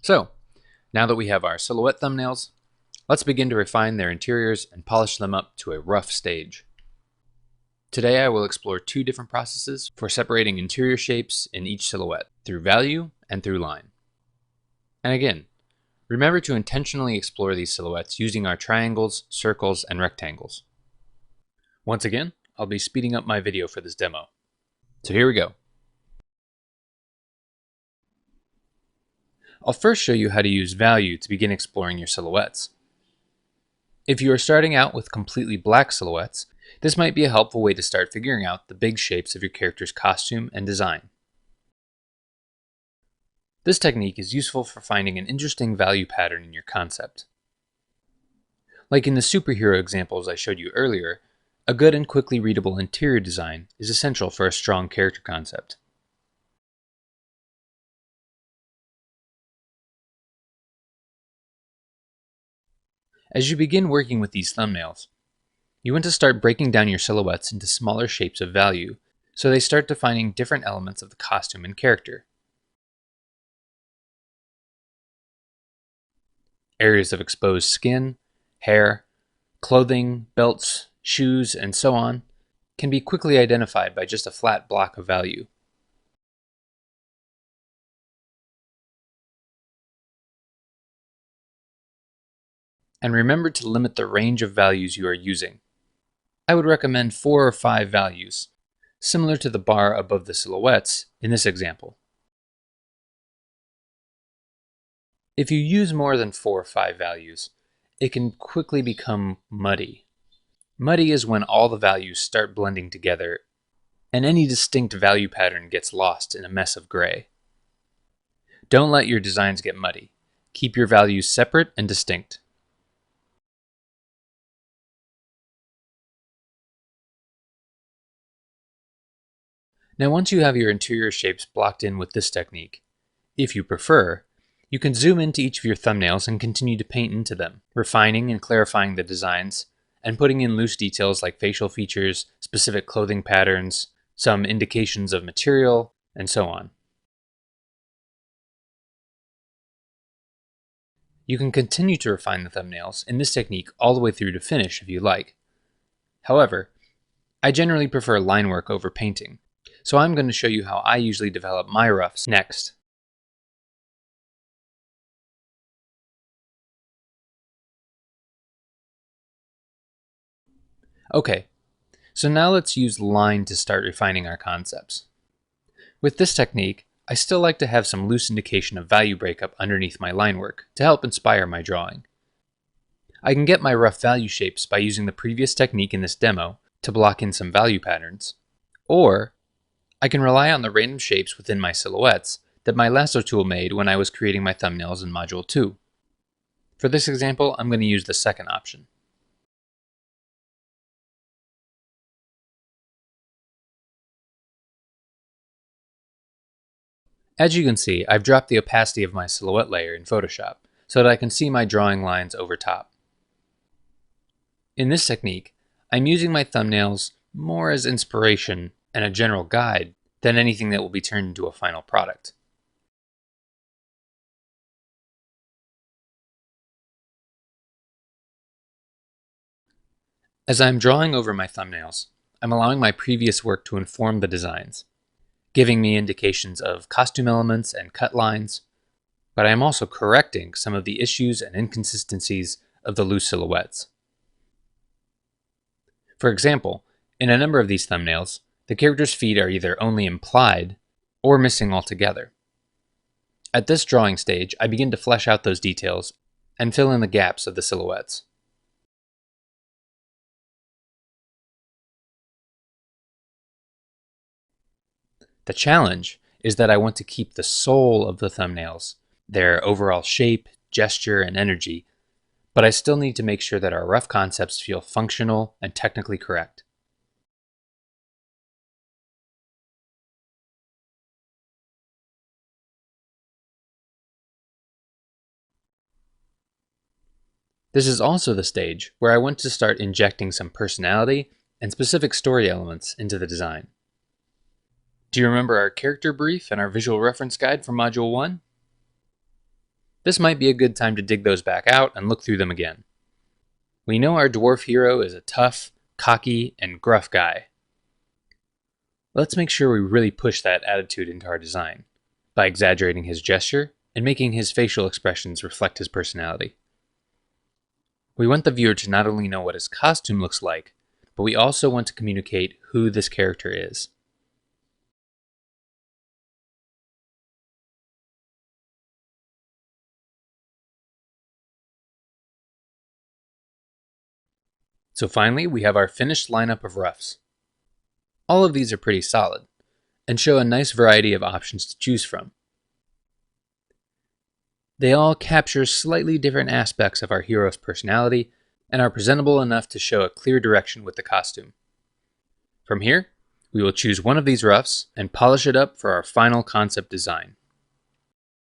So, now that we have our silhouette thumbnails, let's begin to refine their interiors and polish them up to a rough stage. Today I will explore two different processes for separating interior shapes in each silhouette, through value and through line. And again, remember to intentionally explore these silhouettes using our triangles, circles, and rectangles. Once again, I'll be speeding up my video for this demo. So here we go. I'll first show you how to use value to begin exploring your silhouettes. If you are starting out with completely black silhouettes, this might be a helpful way to start figuring out the big shapes of your character's costume and design. This technique is useful for finding an interesting value pattern in your concept. Like in the superhero examples I showed you earlier, a good and quickly readable interior design is essential for a strong character concept. As you begin working with these thumbnails, you want to start breaking down your silhouettes into smaller shapes of value, so they start defining different elements of the costume and character. Areas of exposed skin, hair, clothing, belts, shoes, and so on can be quickly identified by just a flat block of value. And remember to limit the range of values you are using. I would recommend 4 or 5 values, similar to the bar above the silhouettes in this example. If you use more than 4 or 5 values, it can quickly become muddy. Muddy is when all the values start blending together and any distinct value pattern gets lost in a mess of gray. Don't let your designs get muddy. Keep your values separate and distinct. Now once you have your interior shapes blocked in with this technique, if you prefer, you can zoom into each of your thumbnails and continue to paint into them, refining and clarifying the designs, and putting in loose details like facial features, specific clothing patterns, some indications of material, and so on. You can continue to refine the thumbnails in this technique all the way through to finish if you like. However, I generally prefer line work over painting, so I'm going to show you how I usually develop my roughs next. Okay, so now let's use line to start refining our concepts. With this technique, I still like to have some loose indication of value breakup underneath my line work to help inspire my drawing. I can get my rough value shapes by using the previous technique in this demo to block in some value patterns, or I can rely on the random shapes within my silhouettes that my lasso tool made when I was creating my thumbnails in Module 2. For this example, I'm going to use the second option. As you can see, I've dropped the opacity of my silhouette layer in Photoshop so that I can see my drawing lines over top. In this technique, I'm using my thumbnails more as inspiration and a general guide than anything that will be turned into a final product. As I'm drawing over my thumbnails, I'm allowing my previous work to inform the designs, giving me indications of costume elements and cut lines, but I am also correcting some of the issues and inconsistencies of the loose silhouettes. For example, in a number of these thumbnails, the character's feet are either only implied or missing altogether. At this drawing stage, I begin to flesh out those details and fill in the gaps of the silhouettes. The challenge is that I want to keep the soul of the thumbnails, their overall shape, gesture, and energy, but I still need to make sure that our rough concepts feel functional and technically correct. This is also the stage where I want to start injecting some personality and specific story elements into the design. Do you remember our character brief and our visual reference guide from Module 1? this might be a good time to dig those back out and look through them again. We know our dwarf hero is a tough, cocky, and gruff guy. Let's make sure we really push that attitude into our design by exaggerating his gesture and making his facial expressions reflect his personality. We want the viewer to not only know what his costume looks like, but we also want to communicate who this character is. So finally, we have our finished lineup of roughs. All of these are pretty solid, and show a nice variety of options to choose from. They all capture slightly different aspects of our hero's personality, and are presentable enough to show a clear direction with the costume. From here, we will choose one of these roughs and polish it up for our final concept design.